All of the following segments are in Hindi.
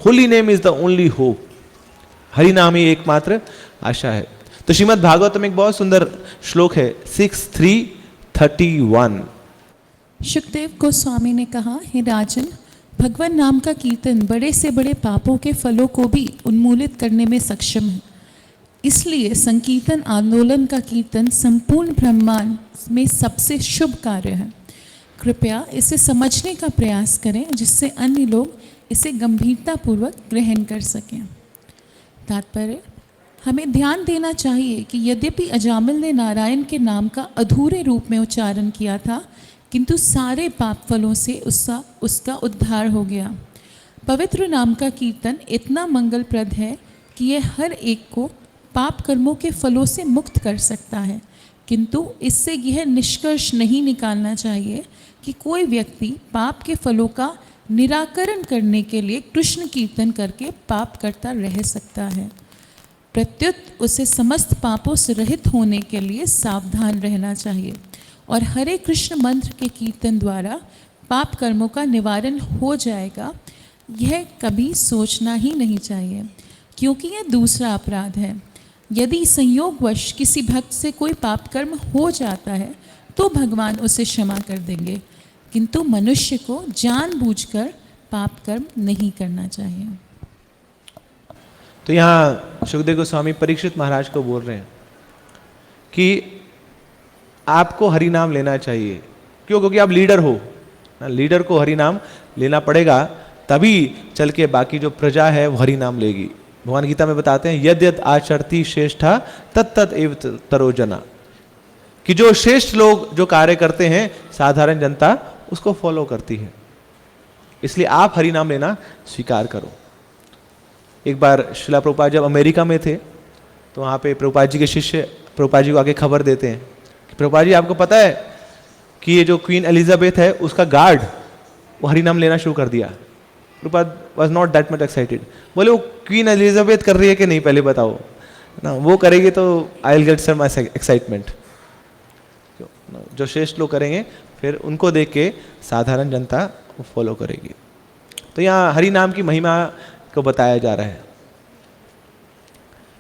Holy name is the only hope, Hari नाम ही एकमात्र आशा है। तो श्रीमद् भागवत में एक बहुत सुंदर श्लोक है 6:3:31। शुकदेव गोस्वामी ने कहा, हे राजन, भगवान नाम का कीर्तन बड़े से बड़े पापों के फलों को भी उन्मूलित करने में सक्षम है। इसलिए संकीर्तन आंदोलन का कीर्तन संपूर्ण ब्रह्मांड में सबसे शुभ कार्य है। कृपया इसे समझने का प्रयास करें जिससे अन्य लोग इसे गंभीरतापूर्वक ग्रहण कर सकें। तात्पर्य, हमें ध्यान देना चाहिए कि यद्यपि अजामिल ने नारायण के नाम का अधूरे रूप में उच्चारण किया था, किंतु सारे पाप फलों से उसका उद्धार हो गया। पवित्र नाम का कीर्तन इतना मंगलप्रद है कि यह हर एक को पाप कर्मों के फलों से मुक्त कर सकता है, किंतु इससे यह निष्कर्ष नहीं निकालना चाहिए कि कोई व्यक्ति पाप के फलों का निराकरण करने के लिए कृष्ण कीर्तन करके पाप करता रह सकता है। प्रत्युत उसे समस्त पापों से रहित होने के लिए सावधान रहना चाहिए और हरे कृष्ण मंत्र के कीर्तन द्वारा पाप कर्मों का निवारण हो जाएगा, यह कभी सोचना ही नहीं चाहिए, क्योंकि यह दूसरा अपराध है। यदि संयोगवश किसी भक्त से कोई पाप कर्म हो जाता है तो भगवान उसे क्षमा कर देंगे, किंतु मनुष्य को जानबूझकर पाप कर्म नहीं करना चाहिए। तो यहाँ सुखदेव गोस्वामी परीक्षित महाराज को बोल रहे हैं कि आपको हरि नाम लेना चाहिए। क्यों? क्योंकि आप लीडर हो, लीडर को हरि नाम लेना पड़ेगा, तभी चल के बाकी जो प्रजा है वो हरि नाम लेगी। भगवान गीता में बताते हैं यद यद आचरती श्रेष्ठा तत्तत एव तरोजना, कि जो श्रेष्ठ लोग जो कार्य करते हैं साधारण जनता उसको फॉलो करती है। इसलिए आप हरि नाम लेना स्वीकार करो। एक बार श्रीला प्रभुपाद जब अमेरिका में थे तो वहाँ पे प्रभुपाद जी के शिष्य प्रभुपाद जी को आगे खबर देते हैं कि प्रभुपाद जी, आपको पता है कि ये जो क्वीन एलिजाबेथ है उसका गार्ड वो हरि नाम लेना शुरू कर दिया। Prabhupada was not that much excited. बोले, वो क्वीन एलिजाबेथ कर रही है कि नहीं पहले बताओ ना, वो करेगी तो I will get some excitement. जो श्रेष्ठ लोग करेंगे फिर उनको देख के साधारण जनता वो फॉलो करेगी। तो यहाँ हरि नाम की महिमा को बताया जा रहा है।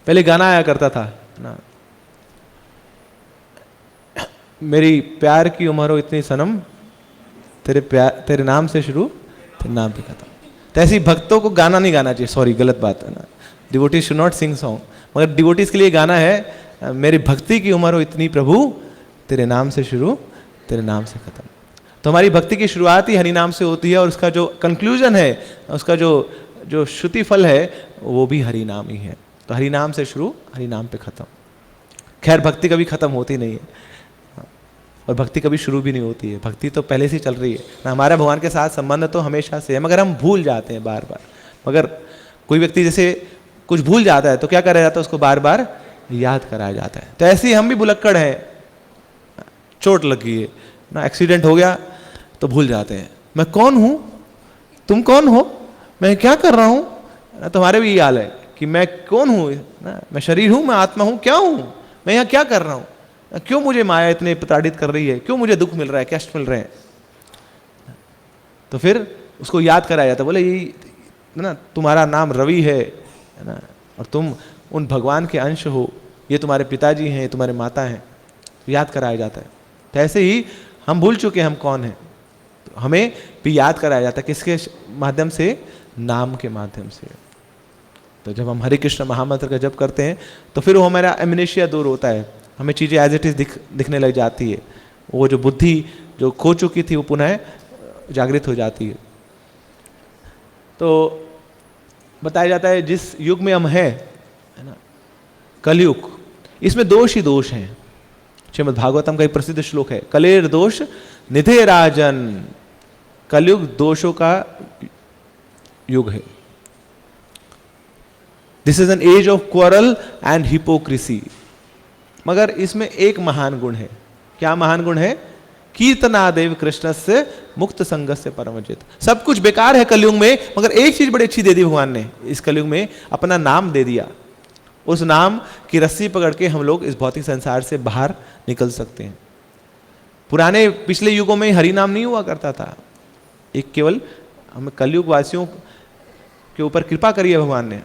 पहले गाना आया करता था ना, मेरी प्यार की उम्र हो इतनी सनम, तेरे नाम से शुरू तेरे नाम पे खत्म। तो ऐसे भक्तों को गाना नहीं गाना चाहिए, सॉरी गलत बात है ना, devotees should not sing song, मगर डिवोटीज के लिए गाना है मेरी भक्ति की उम्र हो इतनी प्रभु, तेरे नाम से शुरू तेरे नाम से खत्म। तो हमारी भक्ति की शुरुआत ही हरि नाम से होती है और उसका जो कंक्लूजन है, उसका जो श्रुति फल है वो भी हरि नाम ही है। तो हरि नाम से शुरू हरि नाम पे खत्म। खैर भक्ति कभी खत्म होती नहीं है और भक्ति कभी शुरू भी नहीं होती है, भक्ति तो पहले से ही चल रही है ना। हमारा भगवान के साथ संबंध तो हमेशा से है, मगर हम भूल जाते हैं बार बार। मगर कोई व्यक्ति जैसे कुछ भूल जाता है तो क्या कराया जाता है, उसको बार बार याद कराया जाता है। तो ऐसे ही हम भी भुलक्कड़ हैं, चोट लगी है ना, एक्सीडेंट हो गया तो भूल जाते हैं मैं कौन हूं, तुम कौन हो, मैं क्या कर रहा हूं ना। तुम्हारे भी ये हाल है कि मैं कौन हूं ना, मैं शरीर हूं, मैं आत्मा हूं, क्या हूं मैं, यहाँ क्या कर रहा हूं, क्यों मुझे माया इतने प्रताड़ित कर रही है, क्यों मुझे दुख मिल रहा है, कष्ट मिल रहे हैं। तो फिर उसको याद कराया जाता है, बोले ये ना तुम्हारा नाम रवि है ना, और तुम उन भगवान के अंश हो, ये तुम्हारे पिताजी हैं, ये तुम्हारे माता हैं, तो याद कराया जाता है। तो ऐसे ही हम भूल चुके हैं हम कौन हैं, तो हमें भी याद कराया जाता है किसके माध्यम से, नाम के माध्यम से। तो जब हम हरे कृष्ण महामंत्र का जप करते हैं तो फिर वो हमारा एमनेशिया दूर होता है, हमें चीज़ें एज इट इज दिखने लग जाती है, वो जो बुद्धि जो खो चुकी थी वो पुनः जागृत हो जाती है। तो बताया जाता है जिस युग में हम हैं है ना, कलयुग, इसमें दोष ही दोष हैं। श्रीमद् भागवतम का एक प्रसिद्ध श्लोक है, कलेर दोष निधे राजन, कलयुग दोषों का युग है। This is an age of quarrel and hypocrisy. मगर इसमें एक महान गुण है। क्या महान गुण है? कीर्तनादेव कृष्ण से मुक्त संग से परमजित। सब कुछ बेकार है कलयुग में, मगर एक चीज बड़ी अच्छी दे दी भगवान ने इस कलयुग में, अपना नाम दे दिया। उस नाम की रस्सी पकड़ के हम लोग इस भौतिक संसार से बाहर निकल सकते हैं। पुराने पिछले युगों में हरि नाम नहीं हुआ करता था, एक केवल हम कलयुग वासियों के ऊपर कृपा करी है भगवान ने।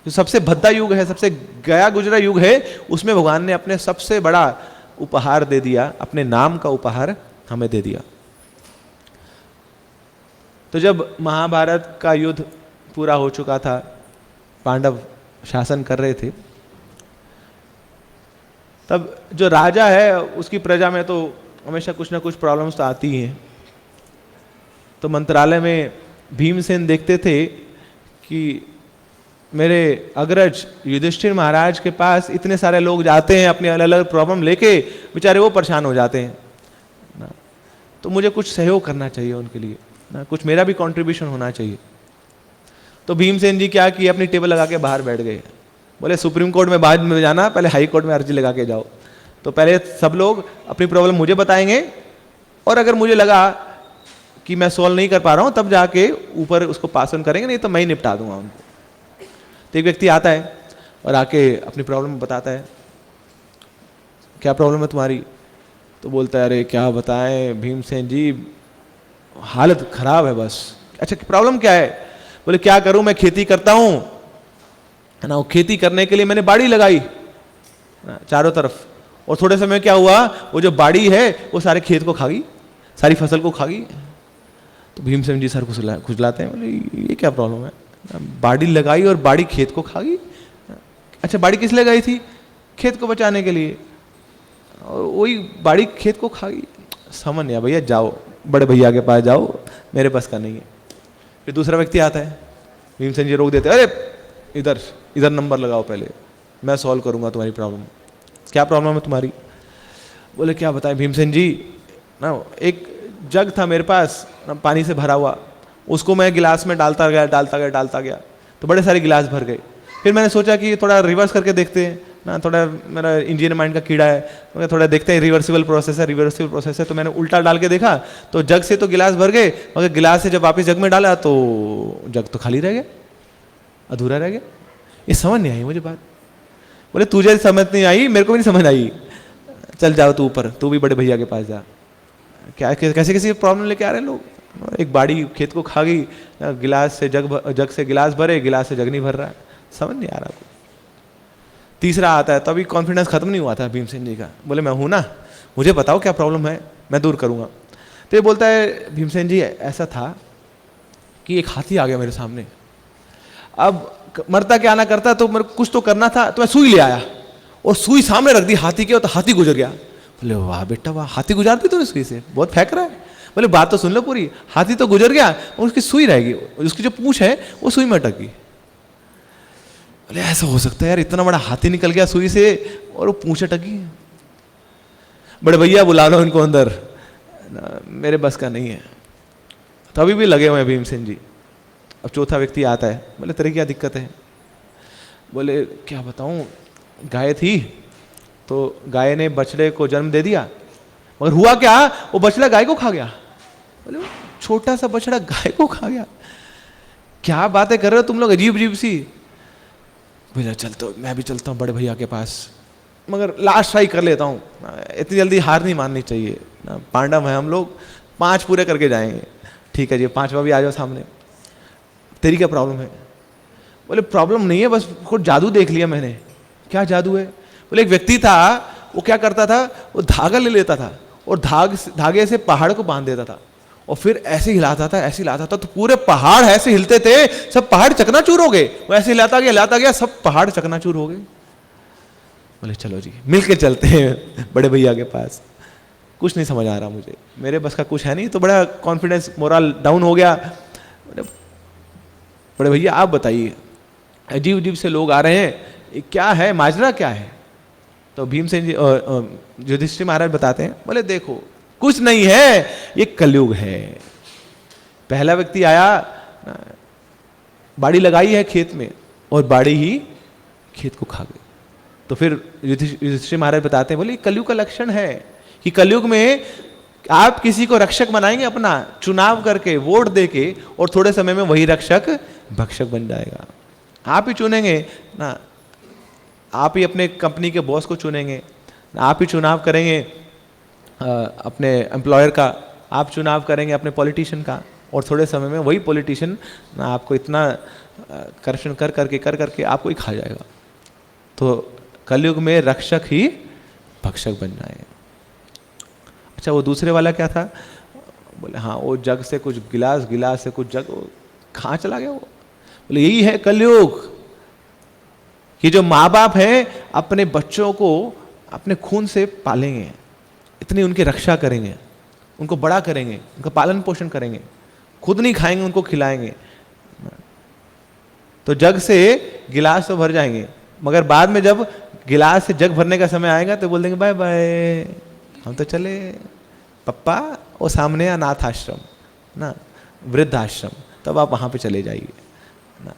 जो सबसे भद्दा युग है, सबसे गया गुजरा युग है, उसमें भगवान ने अपने सबसे बड़ा उपहार दे दिया, अपने नाम का उपहार हमें दे दिया। तो जब महाभारत का युद्ध पूरा हो चुका था, पांडव शासन कर रहे थे, तब जो राजा है उसकी प्रजा में तो हमेशा कुछ ना कुछ प्रॉब्लम्स तो आती हैं। तो मंत्रालय में भीमसेन देखते थे कि मेरे अग्रज युधिष्ठिर महाराज के पास इतने सारे लोग जाते हैं अपनी अलग अलग प्रॉब्लम लेके, बेचारे वो परेशान हो जाते हैं ना, तो मुझे कुछ सहयोग करना चाहिए उनके लिए ना, कुछ मेरा भी कंट्रीब्यूशन होना चाहिए। तो भीमसेन जी क्या किए, अपनी टेबल लगा के बाहर बैठ गए। बोले सुप्रीम कोर्ट में बाद में जाना, पहले हाई कोर्ट में अर्जी लगा के जाओ। तो पहले सब लोग अपनी प्रॉब्लम मुझे बताएंगे, और अगर मुझे लगा कि मैं सॉल्व नहीं कर पा रहा हूं तब जाके ऊपर उसको पास ऑन करेंगे, नहीं तो मैं ही निपटा दूंगा उनको। तो एक व्यक्ति आता है और आके अपनी प्रॉब्लम बताता है, क्या प्रॉब्लम है तुम्हारी? तो बोलता है अरे क्या बताएं भीमसेन जी, हालत खराब है बस। अच्छा प्रॉब्लम क्या है? बोले क्या करूं, मैं खेती करता हूं है ना, वो खेती करने के लिए मैंने बाड़ी लगाई चारों तरफ, और थोड़े समय क्या हुआ, वो जो बाड़ी है वो सारे खेत को खा गई, सारी फसल को खा गई। तो भीमसेन जी सर को खुजलाते हैं, बोले ये क्या प्रॉब्लम है, बाड़ी लगाई और बाड़ी खेत को खा गई। अच्छा बाड़ी किस लिए लगाई थी? खेत को बचाने के लिए, और वही बाड़ी खेत को खा गई। समझ नहीं आया भैया, जाओ बड़े भैया के पास जाओ, मेरे पास का नहीं है। फिर दूसरा व्यक्ति आता है, भीमसेन जी रोक देते, अरे इधर इधर नंबर लगाओ, पहले मैं सॉल्व करूंगा तुम्हारी प्रॉब्लम। क्या प्रॉब्लम है तुम्हारी? बोले क्या बताएं भीमसेन जी ना, एक जग था मेरे पास ना, पानी से भरा हुआ, उसको मैं गिलास में डालता गया, तो बड़े सारे गिलास भर गए। फिर मैंने सोचा कि थोड़ा रिवर्स करके देखते हैं ना, थोड़ा मेरा इंजीनियर माइंड का कीड़ा है, तो थोड़ा देखते हैं रिवर्सिबल प्रोसेस है। तो मैंने उल्टा डाल के देखा, तो जग से तो गिलास भर गए, मगर गिलास से जब वापस जग में डाला तो जग तो खाली रह गया, अधूरा रह गया। ये समझ नहीं आई मुझे बात। बोले तुझे समझ नहीं आई, मेरे को भी नहीं समझ आई, चल जाओ तू ऊपर, तू भी बड़े भैया के पास जा। क्या कैसे कैसे प्रॉब्लम लेके आ रहे हैं लोग। एक बाड़ी खेत को खा गई, गिलास से जग से गिलास भरे, गिलास से जग नहीं भर रहा है, समझ नहीं आ रहा। तीसरा आता है, तो अभी कॉन्फिडेंस खत्म नहीं हुआ था भीमसेन जी का। बोले मैं हूं ना, मुझे बताओ क्या प्रॉब्लम है, मैं दूर करूंगा। तो ये बोलता है भीमसेन जी ऐसा था कि एक हाथी आ गया मेरे सामने, अब मरता क्या ना करता, तो मेरे को कुछ तो करना था, तो मैं सुई ले आया और सुई सामने रख दी हाथी के, तो हाथी गुजर गया। बोले वाह बेटा वाह, हाथी गुजार दी तूने सुई से, बहुत फेंक रहा है। बोले बात तो सुन लो पूरी, हाथी तो गुजर गया और उसकी सुई रहेगी, उसकी जो पूंछ है वो सुई में अटक गई। बोले ऐसा हो सकता है यार, इतना बड़ा हाथी निकल गया सुई से और वो पूंछ अटक गई। बड़े भैया बुला लो इनको अंदर, मेरे बस का नहीं है। तो अभी भी लगे हुए हैं भीमसेन जी। अब चौथा व्यक्ति आता है, बोले तेरी क्या दिक्कत है? बोले क्या बताऊं, गाय थी तो गाय ने बछड़े को जन्म दे दिया, मगर हुआ क्या, वो बछड़ा गाय को खा गया। बोले छोटा सा बछड़ा गाय को खा गया, क्या बातें कर रहे हो तुम लोग, अजीब अजीब सी। भैया चलता हूँ, मैं भी चलता हूँ बड़े भैया के पास, मगर लास्ट ट्राई कर लेता हूँ, इतनी जल्दी हार नहीं माननी चाहिए ना, पांडव है हम लोग, 5 पूरे करके जाएंगे। ठीक है जी, 5वां भी आ जाओ सामने। तेरी क्या प्रॉब्लम है? बोले प्रॉब्लम नहीं है, बस कुछ जादू देख लिया मैंने। क्या जादू है? बोले एक व्यक्ति था, वो क्या करता था, वो धागा ले लेता था और धागे से पहाड़ को बांध देता था और फिर ऐसे हिलाता था, तो पूरे पहाड़ ऐसे हिलते थे, सब पहाड़ चकनाचूर हो गए। वो ऐसे हिलाता गया, सब पहाड़ चकनाचूर हो गए। बोले चलो जी मिलके चलते हैं बड़े भैया के पास, कुछ नहीं समझ आ रहा मुझे, मेरे बस का कुछ है नहीं। तो बड़ा कॉन्फिडेंस, मोरल डाउन हो गया। बड़े भैया आप बताइए, अजीब अजीब से लोग आ रहे हैं, ये क्या है, माजरा क्या है? तो भीमसेन जी युधिष्ठिर महाराज बताते हैं, बोले देखो कुछ नहीं है, ये कलयुग है। पहला व्यक्ति आया, बाड़ी लगाई है खेत में और बाड़ी ही खेत को खा गई। तो फिर युधिष्ठिर महाराज बताते हैं, बोले कलयुग का लक्षण है कि कलयुग में आप किसी को रक्षक बनाएंगे अपना, चुनाव करके, वोट देके, और थोड़े समय में वही रक्षक भक्षक बन जाएगा। आप ही चुनेंगे ना, आप ही अपने कंपनी के बॉस को चुनेंगे, आप ही चुनाव करेंगे अपने एम्प्लॉयर का, आप चुनाव करेंगे अपने पॉलिटिशियन का, और थोड़े समय में वही पॉलिटिशियन ना आपको इतना करप्शन कर करके आपको ही खा जाएगा। तो कलयुग में रक्षक ही भक्षक बन जाए। अच्छा, वो दूसरे वाला क्या था? बोले हाँ, वो जग से कुछ गिलास, गिलास से कुछ जग, कहाँ चला गया वो? बोले यही है कलयुग। कि जो माँ बाप हैं अपने बच्चों को अपने खून से पालेंगे, इतनी उनकी रक्षा करेंगे, उनको बड़ा करेंगे, उनका पालन पोषण करेंगे, खुद नहीं खाएंगे, उनको खिलाएंगे। तो जग से गिलास तो भर जाएंगे, मगर बाद में जब गिलास से जग भरने का समय आएगा तो बोल देंगे बाय बाय, हम तो चले पप्पा, वो सामने अनाथ आश्रम ना, वृद्ध आश्रम, तब आप वहाँ पे चले जाइए ना।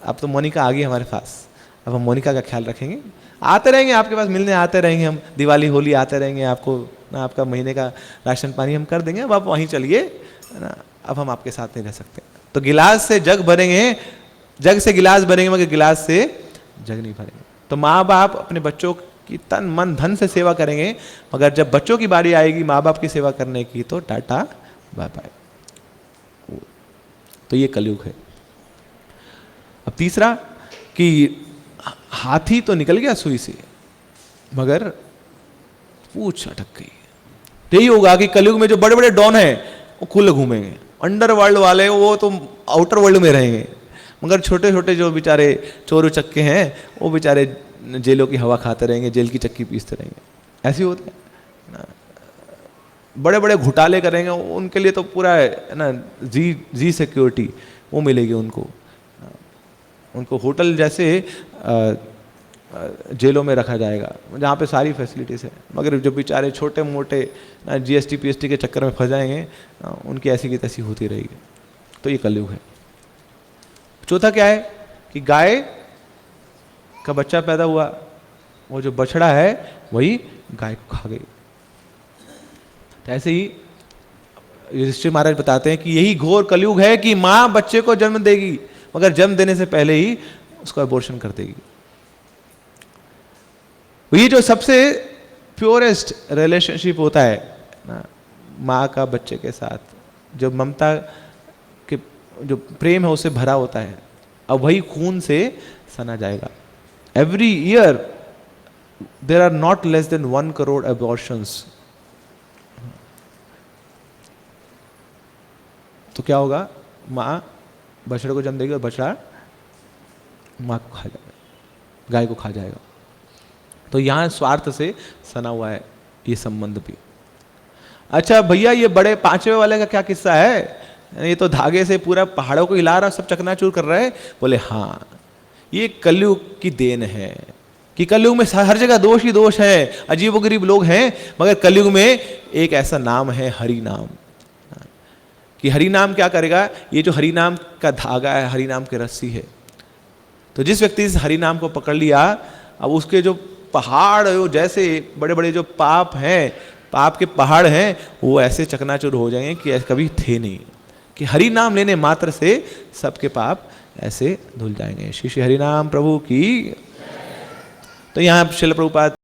अब तो मोनिका आ गई हमारे पास, अब हम मोनिका का ख्याल रखेंगे, आते रहेंगे आपके पास मिलने, आते रहेंगे हम, दिवाली होली आते रहेंगे आपको ना, आपका महीने का राशन पानी हम कर देंगे, अब आप वहीं चलिए ना, अब हम आपके साथ नहीं रह सकते। तो गिलास से जग भरेंगे, जग से गिलास भरेंगे मगर गिलास से जग नहीं भरेंगे। तो माँ बाप अपने बच्चों की तन मन धन से सेवा करेंगे, मगर जब बच्चों की बारी आएगी माँ बाप की सेवा करने की तो टाटा बाय बाय। तो ये कलयुग है। अब तीसरा कि हाथी तो निकल गया सुई से मगर पूंछ अटक गई। यही होगा कि कलयुग में जो बड़े बड़े डॉन हैं वो खुले घूमेंगे, अंडर वर्ल्ड वाले वो तो आउटर वर्ल्ड में रहेंगे, मगर छोटे छोटे जो बेचारे चोर उचक्के हैं वो बेचारे जेलों की हवा खाते रहेंगे, जेल की चक्की पीसते रहेंगे। ऐसे होता है। बड़े बड़े घोटाले करेंगे, उनके लिए तो पूरा है ना जी सिक्योरिटी वो मिलेगी उनको, उनको होटल जैसे जेलों में रखा जाएगा जहाँ पे सारी फैसिलिटीज़ है। मगर जो बेचारे छोटे मोटे जीएसटी पीएसटी के चक्कर में फंस जाएंगे, उनकी ऐसी की तैसी होती रहेगी। तो ये कलयुग है। चौथा क्या है कि गाय का बच्चा पैदा हुआ, वो जो बछड़ा है वही गाय को खा गई। तो ऐसे ही युधिष्ठिर महाराज बताते हैं कि यही घोर कलयुग है कि माँ बच्चे को जन्म देगी मगर जन्म देने से पहले ही उसको अबॉर्शन कर देगी। ये जो सबसे प्योरेस्ट रिलेशनशिप होता है ना माँ का बच्चे के साथ, जो ममता के जो प्रेम है उससे भरा होता है, अब वही खून से सना जाएगा। Every year there are not less than 1 crore abortions. तो क्या होगा? माँ बछड़े को जन्म देगी और बछड़ा माँ को खा जाएगा, गाय को खा जाएगा। तो यहां स्वार्थ से सना हुआ है ये संबंध भी। अच्छा भैया, ये बड़े पांचवे वाले का क्या किस्सा है? ये तो धागे से पूरा पहाड़ों को हिला रहा, सब चकनाचूर कर रहे हैं। बोले हाँ, ये कलयुग की देन है कि कलयुग में हर जगह दोष ही दोष है, अजीबोगरीब लोग हैं, मगर कलयुग में एक ऐसा नाम है हरि नाम, कि हरि नाम क्या करेगा? ये जो हरि नाम का धागा है, हरि नाम की रस्सी है, तो जिस व्यक्ति इस हरि नाम को पकड़ लिया, अब उसके जो पहाड़ जैसे बड़े बड़े जो पाप हैं, पाप के पहाड़ हैं, वो ऐसे चकनाचूर हो जाएंगे कि ऐसे कभी थे नहीं, कि हरि नाम लेने मात्र से सबके पाप ऐसे धुल जाएंगे। श्री श्री हरि नाम प्रभु की। तो यहाँ श्रील प्रभुपाद